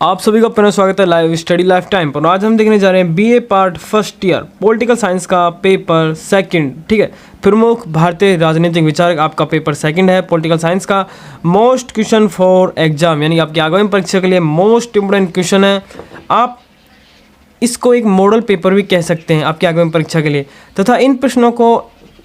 आप सभी का पुनः स्वागत है लाइव स्टडी लाइफ टाइम पर। आज हम देखने जा रहे हैं BA part first year political science का पेपर सेकंड। ठीक है, प्रमुख भारतीय राजनीतिक विचारक आपका पेपर सेकंड है पॉलिटिकल साइंस का। मोस्ट क्वेश्चन फॉर एग्जाम यानी आपकी आगामी परीक्षा के लिए मोस्ट इंपोर्टेंट क्वेश्चन है। आप इसको एक मॉडल पेपर भी कह सकते हैं आपकी आगामी परीक्षा के लिए। तथा इन प्रश्नों को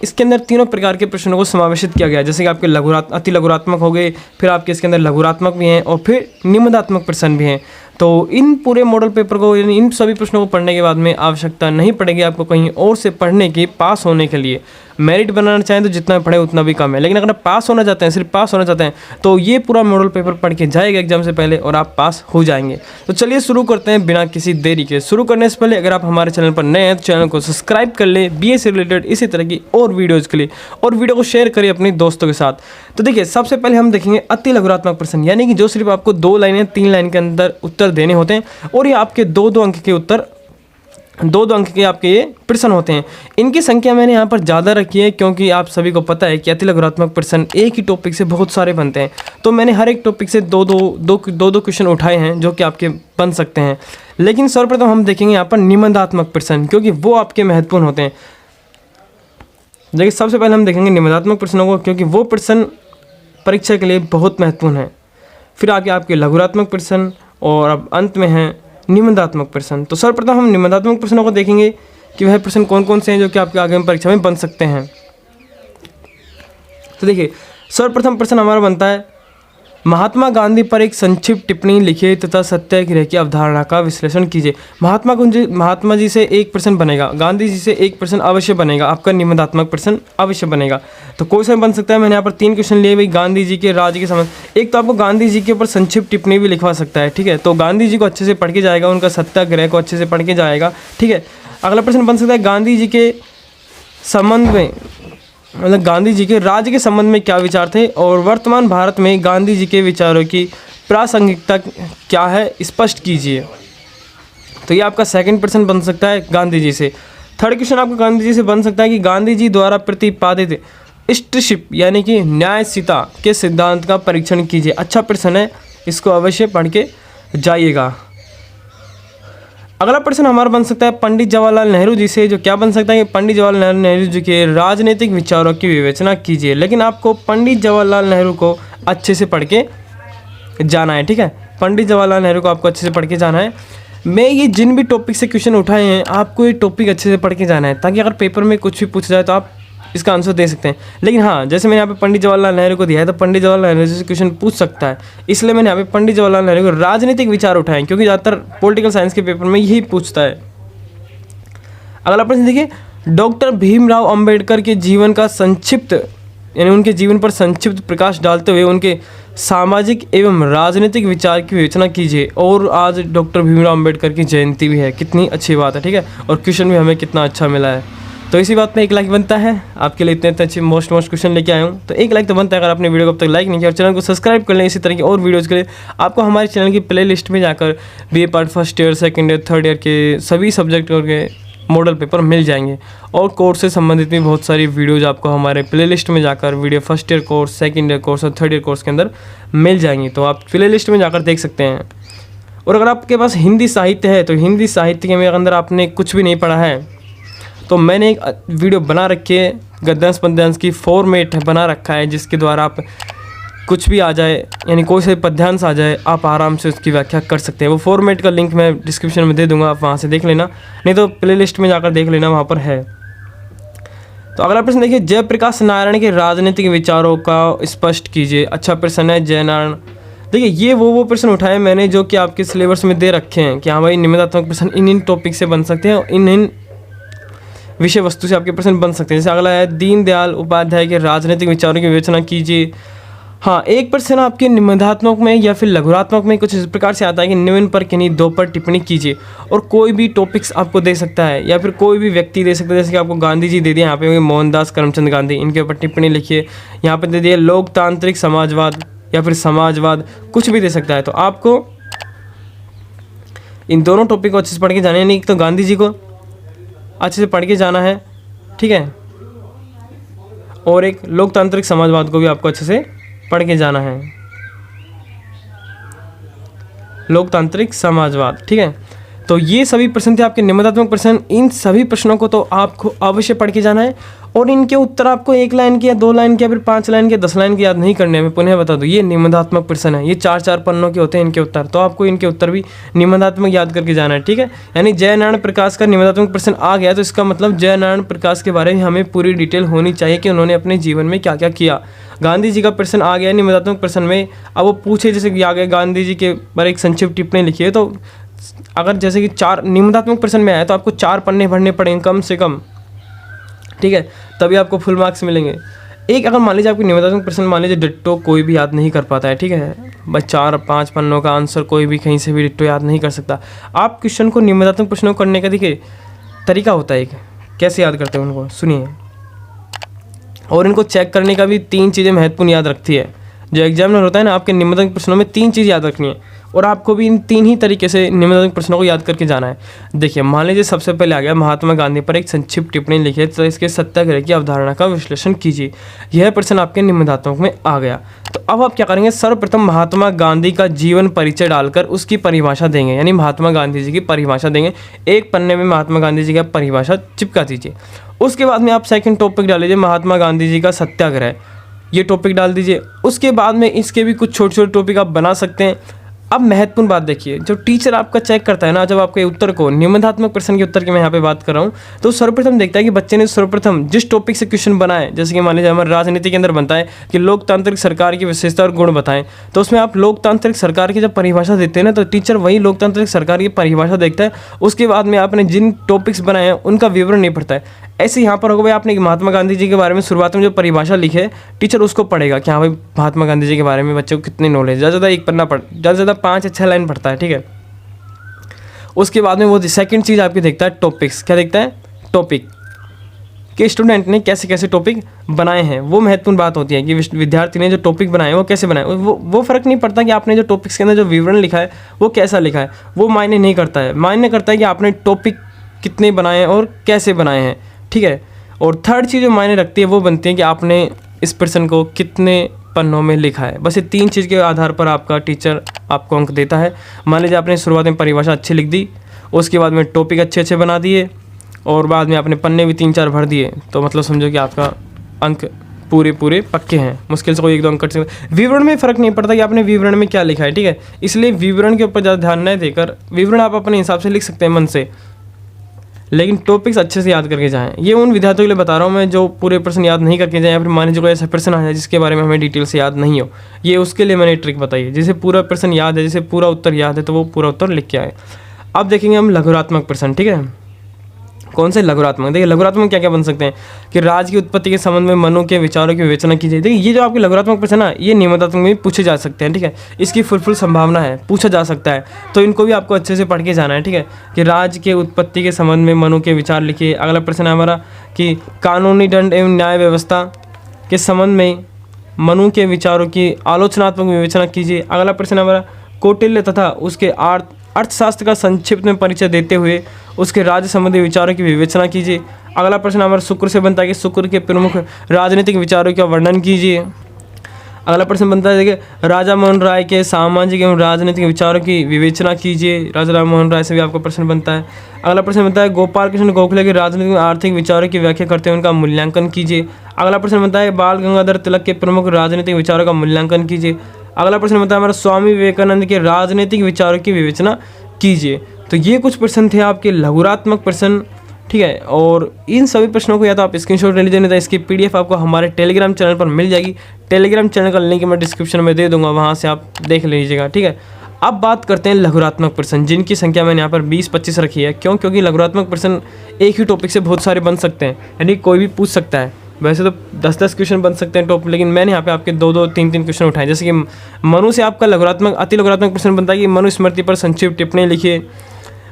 इसके अंदर तीनों प्रकार के प्रश्नों को समावेशित किया गया है, जैसे कि आपके अति लघुरात्मक हो गए, फिर आपके इसके अंदर लघुरात्मक भी हैं और फिर निबंधात्मक प्रश्न भी हैं। तो इन पूरे मॉडल पेपर को यानी इन सभी प्रश्नों को पढ़ने के बाद में आवश्यकता नहीं पड़ेगी आपको कहीं और से पढ़ने की पास होने के लिए। मेरिट बनाना चाहें तो जितना पढ़े उतना भी कम है, लेकिन अगर आप पास होना चाहते हैं, सिर्फ पास होना चाहते हैं, तो ये पूरा मॉडल पेपर पढ़ के जाएगा एग्जाम से पहले और आप पास हो जाएंगे। तो चलिए शुरू करते हैं बिना किसी देरी के। शुरू करने से पहले अगर आप हमारे चैनल पर नए हैं तो चैनल को सब्सक्राइब कर ले बीए से रिलेटेड इसी तरह की और वीडियोज़ के लिए, और वीडियो को शेयर करिए अपने दोस्तों के साथ। तो देखिए, सबसे पहले हम देखेंगे अति लघुरात्मक प्रश्न, यानी कि जो सिर्फ आपको 2 लाइन या 3 लाइन के अंदर उत्तर देने होते हैं और ये आपके 2-2 अंक के उत्तर 2-2 अंक के आपके ये प्रश्न होते हैं। इनकी संख्या मैंने यहाँ पर ज़्यादा रखी है क्योंकि आप सभी को पता है कि अति लघुरात्मक प्रश्न एक ही टॉपिक से बहुत सारे बनते हैं, तो मैंने हर एक टॉपिक से 2-2 क्वेश्चन उठाए हैं जो कि आपके बन सकते हैं। लेकिन सर्वप्रथम हम देखेंगे यहाँ पर निबंधात्मक प्रश्न, क्योंकि वो आपके महत्वपूर्ण होते हैं। देखिए, सबसे पहले हम देखेंगे निबंधात्मक प्रश्नों को, क्योंकि वो प्रश्न परीक्षा के लिए बहुत महत्वपूर्ण है। फिर आगे आपके लघुरात्मक प्रश्न और अब अंत में है निबंधात्मक प्रश्न। तो सर्वप्रथम हम निबंधात्मक प्रश्नों को देखेंगे कि वह प्रश्न कौन कौन से हैं जो कि आपके आगामी परीक्षा में बन सकते हैं। तो देखिए, सर्वप्रथम प्रश्न हमारा बनता है, महात्मा गांधी पर एक संक्षिप्त टिप्पणी लिखिए तथा सत्याग्रह की अवधारणा का विश्लेषण कीजिए। महात्मा जी से एक प्रश्न बनेगा, गांधी जी से एक प्रश्न अवश्य बनेगा, आपका निबंधात्मक प्रश्न अवश्य बनेगा। तो क्वेश्चन बन सकता है, मैंने यहाँ पर 3 क्वेश्चन लिए भाई, गांधी जी के राज्य के संबंध। एक तो आपको गांधी जी के ऊपर संक्षिप्त टिप्पणी भी लिखवा सकता है, ठीक है, तो गांधी जी को अच्छे से पढ़ के जाएगा, उनका सत्याग्रह को अच्छे से पढ़ के जाएगा, ठीक है। अगला प्रश्न बन सकता है, गांधी जी के संबंध में, मतलब गांधी जी के राज्य के संबंध में क्या विचार थे और वर्तमान भारत में गांधी जी के विचारों की प्रासंगिकता क्या है, स्पष्ट कीजिए। तो ये आपका सेकंड प्रश्न बन सकता है गांधी जी से। थर्ड क्वेश्चन आपका गांधी जी से बन सकता है कि गांधी जी द्वारा प्रतिपादित स्टीशिप यानी कि न्यायशीलता के सिद्धांत का परीक्षण कीजिए। अच्छा प्रश्न है, इसको अवश्य पढ़ के जाइएगा। अगला प्रश्न हमारा बन सकता है पंडित जवाहरलाल नेहरू जी से, जो क्या बन सकता है कि पंडित जवाहरलाल नेहरू जी के राजनीतिक विचारों की विवेचना कीजिए। लेकिन आपको पंडित जवाहरलाल नेहरू को अच्छे से पढ़ के जाना है, ठीक है, पंडित जवाहरलाल नेहरू को आपको अच्छे से पढ़ के जाना है। मैं ये जिन भी टॉपिक से क्वेश्चन उठाए हैं आपको ये टॉपिक अच्छे से पढ़ के जाना है, ताकि अगर पेपर में कुछ भी पूछ जाए तो आप इसका आंसर दे सकते हैं। लेकिन हाँ, जैसे मैंने यहाँ पे पंडित जवाहरलाल नेहरू को दिया है तो पंडित जवाहरलाल नेहरू से क्वेश्चन पूछ सकता है, इसलिए मैंने यहाँ पे पंडित जवाहरलाल नेहरू को राजनीतिक विचार उठाए, क्योंकि ज़्यादातर पॉलिटिकल साइंस के पेपर में यही पूछता है। अगला प्रश्न देखिए, डॉक्टर भीमराव अंबेडकर के जीवन का संक्षिप्त यानी उनके जीवन पर संक्षिप्त प्रकाश डालते हुए उनके सामाजिक एवं राजनीतिक विचार की विवेचना कीजिए। और आज डॉक्टर भीमराव अंबेडकर की जयंती भी है, कितनी अच्छी बात है, ठीक है, और क्वेश्चन भी हमें कितना अच्छा मिला है। तो इसी बात में 1 लाइक बनता है, आपके लिए इतने अच्छे मोस्ट क्वेश्चन लेके आया हूँ, तो 1 लाइक तो बनता है। अगर आपने वीडियो को अब तक लाइक नहीं किया और चैनल को सब्सक्राइब कर लें इसी तरह की और वीडियोज़ के लिए। आपको हमारे चैनल की प्ले लिस्ट में जाकर BA part first year, second year, third year के सभी सब्जेक्ट के मॉडल पेपर मिल जाएंगे, और कोर्स से संबंधित भी बहुत सारी वीडियोज़ आपको हमारे प्ले लिस्ट में जाकर video first year course, second year course और थर्ड ईयर कोर्स के अंदर मिल जाएंगी, तो आप प्ले लिस्ट में जाकर देख सकते हैं। और अगर आपके पास हिंदी साहित्य है तो हिंदी साहित्य के अंदर आपने कुछ भी नहीं पढ़ा है तो मैंने एक वीडियो बना रखी है, गद्यांश पद्यांश की फॉर्मेट बना रखा है, जिसके द्वारा आप कुछ भी आ जाए यानी कोई से पद्यांश आ जाए आप आराम से उसकी व्याख्या कर सकते हैं। वो फॉर्मेट का लिंक मैं डिस्क्रिप्शन में दे दूंगा, आप वहाँ से देख लेना, नहीं तो प्ले लिस्ट में जाकर देख लेना, वहाँ पर है। तो अगला प्रश्न देखिए, जयप्रकाश नारायण के राजनीतिक विचारों का स्पष्ट कीजिए। अच्छा प्रश्न है, जयनारायण। देखिए, ये वो प्रश्न उठाए मैंने जो कि आपके सिलेबस में दे रखे हैं कि हाँ भाई, निबंधात्मक प्रश्न इन टॉपिक से बन सकते हैं और इन विषय वस्तु से आपके प्रश्न बन सकते हैं। जैसे अगला है, दीनदयाल उपाध्याय के राजनीतिक विचारों की विवेचना कीजिए। हाँ, एक प्रश्न आपके निबंधात्मक में या फिर लघुरात्मक में कुछ इस प्रकार से आता है कि निम्न पर किन्हीं 2 पर टिप्पणी कीजिए, और कोई भी टॉपिक्स आपको दे सकता है या फिर कोई भी व्यक्ति दे सकता है। जैसे कि आपको गांधी जी दे दिए, यहाँ पे मोहनदास करमचंद गांधी, इनके ऊपर टिप्पणी लिखिए। यहाँ पे दे दिए लोकतांत्रिक समाजवाद या फिर समाजवाद, कुछ भी दे सकता है। तो आपको इन दोनों टॉपिक को अच्छे से पढ़ के जाने, यानी एक तो गांधी जी को अच्छे से पढ़ के जाना है, ठीक है, और एक लोकतांत्रिक समाजवाद को भी आपको अच्छे से पढ़ के जाना है। लोकतांत्रिक समाजवाद। ठीक है, तो ये सभी प्रश्न थे आपके निबंधात्मक प्रश्न। इन सभी प्रश्नों को तो आपको अवश्य पढ़ के जाना है और इनके उत्तर आपको 1 लाइन के या 2 लाइन के या फिर 5 लाइन के 10 लाइन के याद नहीं करने हैं। मैं पुनः बता दूं, ये निबंधात्मक प्रश्न है, ये 4-4 पन्नों के होते हैं इनके उत्तर, तो आपको इनके उत्तर भी निबंधात्मक याद करके जाना है। ठीक है, यानी जयनारायण प्रकाश का निबंधात्मक प्रश्न आ गया तो इसका मतलब जयनारायण प्रकाश के बारे में हमें पूरी डिटेल होनी चाहिए कि उन्होंने अपने जीवन में क्या क्या किया। गांधी जी का प्रश्न आ गया निबंधात्मक प्रश्न में, अब वो पूछे जैसे कि आ गया गांधी जी के बारे एक संक्षिप्त टिप्पणी लिखी है, तो अगर जैसे कि 4 निबंधात्मक प्रश्न में आया तो आपको 4 पन्ने भरने पड़ेंगे कम से कम। ठीक है, तभी आपको फुल मार्क्स मिलेंगे। एक अगर मान लीजिए आपको निबंधात्मक प्रश्न मान लीजिए डिट्टो कोई भी याद नहीं कर पाता है, ठीक है, बस 4-5 पन्नों का आंसर कोई भी कहीं से भी डिट्टो याद नहीं कर सकता। आप क्वेश्चन को निबंधात्मक प्रश्नों को करने का देखिए तरीका होता है, कैसे याद करते हैं उनको सुनिए। और इनको चेक करने का भी 3 चीज़ें महत्वपूर्ण याद रखती है। जो एग्जामिनर होता है ना, आपके निबंधात्मक प्रश्नों में 3 चीज़ याद रखनी है और आपको भी इन 3 ही तरीके से निबंधात्मक प्रश्नों को याद करके जाना है। देखिए मान लीजिए सबसे पहले आ गया महात्मा गांधी पर एक संक्षिप्त टिप्पणी लिखी है, तो इसके सत्याग्रह की अवधारणा का विश्लेषण कीजिए। यह प्रश्न आपके निबंधात्मक में आ गया। तो अब आप क्या करेंगे, सर्वप्रथम महात्मा गांधी का जीवन परिचय डालकर उसकी परिभाषा देंगे, यानी महात्मा गांधी जी की परिभाषा देंगे। एक पन्ने में महात्मा गांधी जी का परिभाषा चिपका दीजिए। उसके बाद में आप सेकंड टॉपिक डाल लीजिए महात्मा गांधी जी का सत्याग्रह, ये टॉपिक डाल दीजिए। उसके बाद में इसके भी कुछ छोटे छोटे टॉपिक आप बना सकते हैं। अब महत्वपूर्ण बात देखिए, जो टीचर आपका चेक करता है ना, जब आपके उत्तर को निबंधात्मक प्रश्न के उत्तर की मैं यहाँ पे बात कर रहा हूँ, तो सर्वप्रथम देखता है कि बच्चे ने सर्वप्रथम जिस टॉपिक से क्वेश्चन बनाए, जैसे कि मान लीजिए हमारे राजनीति के अंदर बनता है कि लोकतांत्रिक सरकार की विशेषता और गुण बताएं, तो उसमें आप लोकतांत्रिक सरकार की जब परिभाषा देते हैं ना, तो टीचर वही लोकतांत्रिक सरकार की परिभाषा देखता है। उसके बाद में आपने जिन टॉपिक्स बनाए हैं उनका विवरण नहीं पढ़ता है। ऐसे यहाँ पर होगा भाई, आपने महात्मा गांधी जी के बारे में शुरुआत में जो परिभाषा लिखी है, टीचर उसको पढ़ेगा कि हाँ भाई महात्मा गांधी जी के बारे में बच्चे को कितनी नॉलेज, ज़्यादा ज़्यादा 1 पन्ना ज़्यादा ज़्यादा 5 या 6 लाइन पढ़ता है। ठीक है, उसके बाद में वो सेकंड चीज़ आपकी देखता है टॉपिक्स। क्या देखता है, टॉपिक कि स्टूडेंट ने कैसे कैसे टॉपिक बनाए हैं। वो महत्वपूर्ण बात होती है कि विद्यार्थी ने जो टॉपिक बनाए वो कैसे बनाए। वो फ़र्क नहीं पड़ता कि आपने जो टॉपिक्स के अंदर जो विवरण लिखा है वो कैसा लिखा है, वो मायने नहीं करता है। मायने करता है कि आपने टॉपिक कितने बनाए हैं और कैसे बनाए हैं। ठीक है, और थर्ड चीज़ जो मायने रखती है वो बनती है कि आपने इस प्रश्न को कितने पन्नों में लिखा है। बस ये 3 चीज़ के आधार पर आपका टीचर आपको अंक देता है। मान लीजिए आपने शुरुआत में परिभाषा अच्छी लिख दी, उसके बाद में टॉपिक अच्छे अच्छे बना दिए और बाद में आपने पन्ने भी 3-4 भर दिए, तो मतलब समझो कि आपका अंक पूरे पक्के हैं। मुश्किल से कोई 1-2 अंक कट सकते। विवरण में फ़र्क नहीं पड़ता कि आपने विवरण में क्या लिखा है। ठीक है, इसलिए विवरण के ऊपर ज़्यादा ध्यान न देकर विवरण आप अपने हिसाब से लिख सकते हैं मन से, लेकिन टॉपिक्स अच्छे से याद करके जाएं। ये उन विद्यार्थियों के लिए बता रहा हूँ मैं जो पूरे प्रश्न याद नहीं करके जाएं, या फिर मान लीजिए कोई ऐसा प्रश्न आ जाए जिसके बारे में हमें डिटेल से याद नहीं हो, ये उसके लिए मैंने ट्रिक बताई है। जिसे पूरा प्रश्न याद है, जिसे पूरा उत्तर याद है, तो वो पूरा उत्तर लिख के आए। अब देखेंगे हम लघुरात्मक प्रश्न। ठीक है, कौन से लघुरात्मक, देखिए लघुरात्मक क्या क्या बन सकते हैं कि राज्य की उत्पत्ति के संबंध में मनु के विचारों की विवेचना की जाए। देखिए ये जो आपके लघुरात्मक प्रश्न है ये निबंधात्मक में पूछे जा सकते हैं। ठीक है, इसकी फुल संभावना है, पूछा जा सकता है, तो इनको भी आपको अच्छे से पढ़ के जाना है। ठीक है, कि राज्य के उत्पत्ति के संबंध में मनु के विचार लिखिए। अगला प्रश्न है हमारा कि कानूनी दंड एवं न्याय व्यवस्था के संबंध में मनु के विचारों की आलोचनात्मक विवेचना कीजिए। अगला प्रश्न है हमारा कौटिल्य तथा उसके अर्थशास्त्र का संक्षिप्त में परिचय देते हुए उसके राज्य संबंधी विचारों की विवेचना कीजिए। अगला प्रश्न हमारा शुक्र से बनता है कि शुक्र के प्रमुख राजनीतिक विचारों का वर्णन कीजिए। अगला प्रश्न बनता है देखिए राजा मोहन राय के सामाजिक एवं राजनीतिक विचारों की विवेचना कीजिए। राजा राम मोहन राय से भी आपका प्रश्न बनता है। अगला प्रश्न बनता है गोपाल कृष्ण गोखले के राजनीतिक एवं आर्थिक विचारों की व्याख्या करते हुए उनका मूल्यांकन कीजिए। अगला प्रश्न बनता है बाल गंगाधर तिलक के प्रमुख राजनीतिक विचारों का मूल्यांकन कीजिए। अगला प्रश्न बनता है हमारा स्वामी विवेकानंद के राजनीतिक विचारों की विवेचना कीजिए। तो ये कुछ प्रश्न थे आपके लघुरात्मक प्रश्न। ठीक है, और इन सभी प्रश्नों को या तो आप स्क्रीनशॉट ले लीजिए, नहीं तो इसकी PDF आपको हमारे टेलीग्राम चैनल पर मिल जाएगी। टेलीग्राम चैनल का लिंक मैं डिस्क्रिप्शन में दे दूंगा, वहाँ से आप देख लीजिएगा। ठीक है, अब बात करते हैं लघुरात्मक प्रश्न, जिनकी संख्या मैंने यहाँ पर 20-25 रखी है। क्यों? क्योंकि लघुरात्मक प्रश्न एक ही टॉपिक से बहुत सारे बन सकते हैं, यानी कोई भी पूछ सकता है। वैसे तो 10-10 क्वेश्चन बन सकते हैं टॉप, लेकिन मैंने यहाँ पे आपके 2-2, 3-3 क्वेश्चन उठाए। जैसे कि मनु से आपका लघुरात्मक अति लघुरात्मक प्रश्न बनता है कि मनु स्मृति पर संक्षिप्त टिप्पणी लिखिए।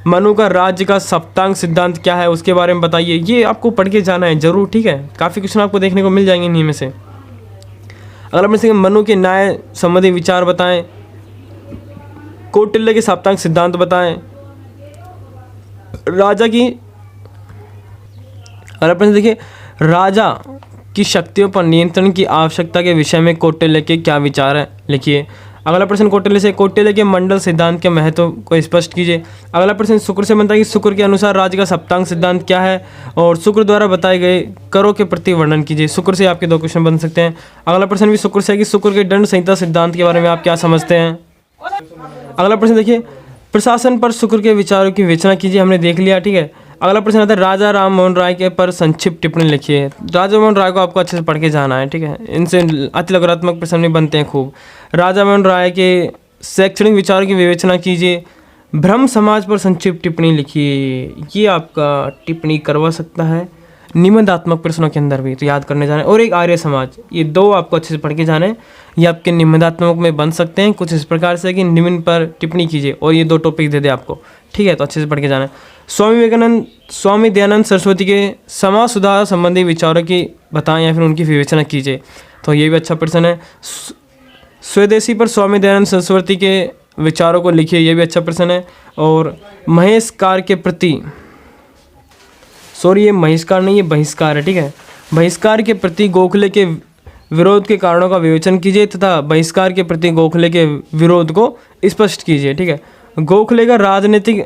मनु का राज्य का सप्तांग सिद्धांत क्या है उसके बारे में बताइए। ये आपको पढ़ के जाना है जरूर। ठीक है, काफ़ी क्वेश्चन आपको देखने को मिल जाएंगे इन्हीं में से। अगला प्रश्न मनु के न्याय संबंधी विचार बताएं। कौटिल्य के सप्तांग सिद्धांत बताएं। राजा की अगला प्रश्न देखिए राजा की शक्तियों पर नियंत्रण की आवश्यकता के विषय में कौटिल्य के क्या विचार है लिखिए। अगला प्रश्न कौटिल्य से, कौटिल्य के मंडल सिद्धांत के महत्व को स्पष्ट कीजिए। अगला प्रश्न शुक्र से बनता है कि शुक्र के अनुसार राज्य का सप्तांग सिद्धांत क्या है और शुक्र द्वारा बताए गए करों के प्रति वर्णन कीजिए। शुक्र से आपके 2 क्वेश्चन बन सकते हैं। अगला प्रश्न भी शुक्र से है कि शुक्र के दंड संहिता सिद्धांत के बारे में आप क्या समझते हैं। अगला प्रश्न देखिए, प्रशासन पर शुक्र के विचारों की विवेचना कीजिए, हमने देख लिया, ठीक है। अगला प्रश्न आता है राजा राम मोहन राय के पर संक्षिप्त टिप्पणी लिखिए। राजा मोहन राय को आपको अच्छे से पढ़ के जाना है, ठीक है। इनसे अति लघुरात्मक प्रश्न भी बनते हैं खूब। राजा मोहन राय के शैक्षणिक विचारों की विवेचना कीजिए। ब्रह्म समाज पर संक्षिप्त टिप्पणी लिखिए, ये आपका टिप्पणी करवा सकता है निबंधात्मक प्रश्नों के अंदर भी, तो याद करने जाना है। और एक आर्य समाज, ये 2 आपको अच्छे से पढ़ के जाने, ये आपके निबंधात्मक में बन सकते हैं कुछ इस प्रकार से कि निबंध पर टिप्पणी कीजिए और ये 2 टॉपिक दे दे आपको, ठीक है, तो अच्छे से पढ़ के जाना है। स्वामी विवेकानंद, स्वामी दयानंद सरस्वती के समाज सुधार संबंधी विचारों की बताएं या फिर उनकी विवेचना कीजिए, तो ये भी अच्छा प्रश्न है। स्वदेशी पर स्वामी दयानंद सरस्वती के विचारों को लिखिए, ये भी अच्छा प्रश्न है। और महेशकार के प्रति, सॉरी ये महेशकार नहीं, ये बहिष्कार है, ठीक है। बहिष्कार के प्रति गोखले के विरोध के कारणों का विवेचन कीजिए तथा बहिष्कार के प्रति गोखले के विरोध को स्पष्ट कीजिए, ठीक है। गोखले का राजनीतिक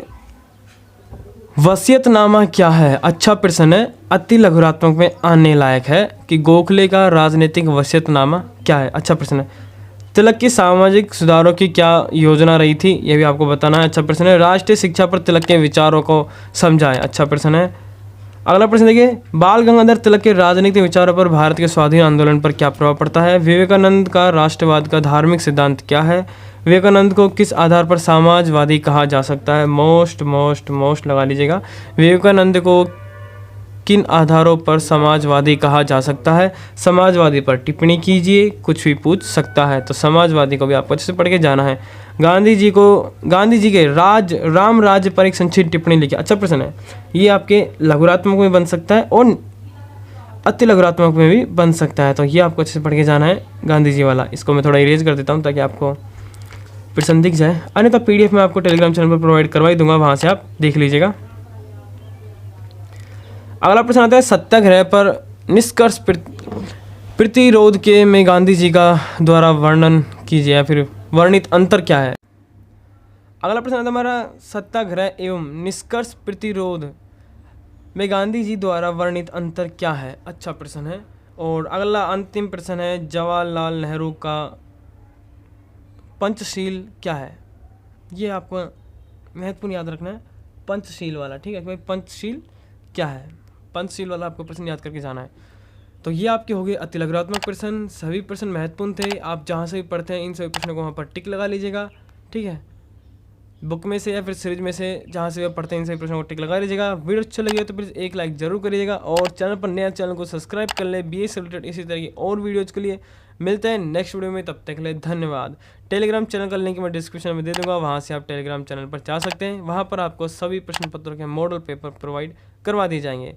वसीयतनामा क्या है, अच्छा प्रश्न है, अति लघुरात्मक में आने लायक है कि गोखले का राजनीतिक वसीयतनामा क्या है, अच्छा प्रश्न है। तिलक की सामाजिक सुधारों की क्या योजना रही थी, यह भी आपको बताना है, अच्छा प्रश्न है। राष्ट्रीय शिक्षा पर तिलक के विचारों को समझाएं, अच्छा प्रश्न है। अगला प्रश्न देखिए, बाल गंगाधर तिलक के राजनीतिक विचारों पर भारत के स्वाधीन आंदोलन पर क्या प्रभाव पड़ता है। विवेकानंद का राष्ट्रवाद का धार्मिक सिद्धांत क्या है। विवेकानंद को किस आधार पर समाजवादी कहा जा सकता है, मोस्ट लगा लीजिएगा। विवेकानंद को किन आधारों पर समाजवादी कहा जा सकता है। समाजवादी पर टिप्पणी कीजिए, कुछ भी पूछ सकता है, तो समाजवादी को भी आपको अच्छे से पढ़ के जाना है। गांधी जी के राम राज्य पर एक संक्षिप्त टिप्पणी लिखिए, अच्छा प्रश्न है, ये आपके लघुरात्मक में बन सकता है और अति लघुरात्मक में भी बन सकता है, तो ये आपको अच्छे से पढ़ के जाना है गांधी जी वाला। इसको मैं थोड़ा इरेज कर देता हूँ ताकि आपको प्रश्न दिख जाए, अन्यथा PDF में आपको टेलीग्राम चैनल पर प्रोवाइड करवा ही दूंगा, वहाँ से आप देख लीजिएगा। अगला प्रश्न आता है सत्याग्रह पर निष्कर्ष प्रतिरोध के में गांधी जी का द्वारा वर्णन कीजिए या फिर वर्णित अंतर क्या है। अगला प्रश्न आता है हमारा सत्याग्रह एवं निष्कर्ष प्रतिरोध में गांधी जी द्वारा वर्णित अंतर क्या है, अच्छा प्रश्न है। और अगला अंतिम प्रश्न है जवाहरलाल नेहरू का पंचशील क्या है, ये आपको महत्वपूर्ण याद रखना है, पंचशील वाला, ठीक है। भाई पंचशील क्या है, पंचशील वाला आपको प्रश्न याद करके जाना है। तो ये आपके हो गए अति लघुरात्मक प्रश्न, सभी प्रश्न महत्वपूर्ण थे, आप जहाँ से भी पढ़ते हैं इन सभी प्रश्नों को वहाँ पर टिक लगा लीजिएगा, ठीक है। बुक में से या फिर सीरीज में से जहाँ से भी पढ़ते हैं इन सभी प्रश्नों को टिक लगा लीजिएगा। वीडियो अच्छा लगे तो प्लीज़ एक लाइक जरूर करिएगा और चैनल पर नया चैनल को सब्सक्राइब कर ले BA से रिलेटेड इसी तरह की और वीडियोज़ के लिए। मिलते हैं नेक्स्ट वीडियो में, तब तक के लिए धन्यवाद। टेलीग्राम चैनल का लिंक मैं डिस्क्रिप्शन में दे दूंगा, वहाँ से आप टेलीग्राम चैनल पर जा सकते हैं, वहाँ पर आपको सभी प्रश्न पत्रों के मॉडल पेपर प्रोवाइड करवा दिए जाएंगे।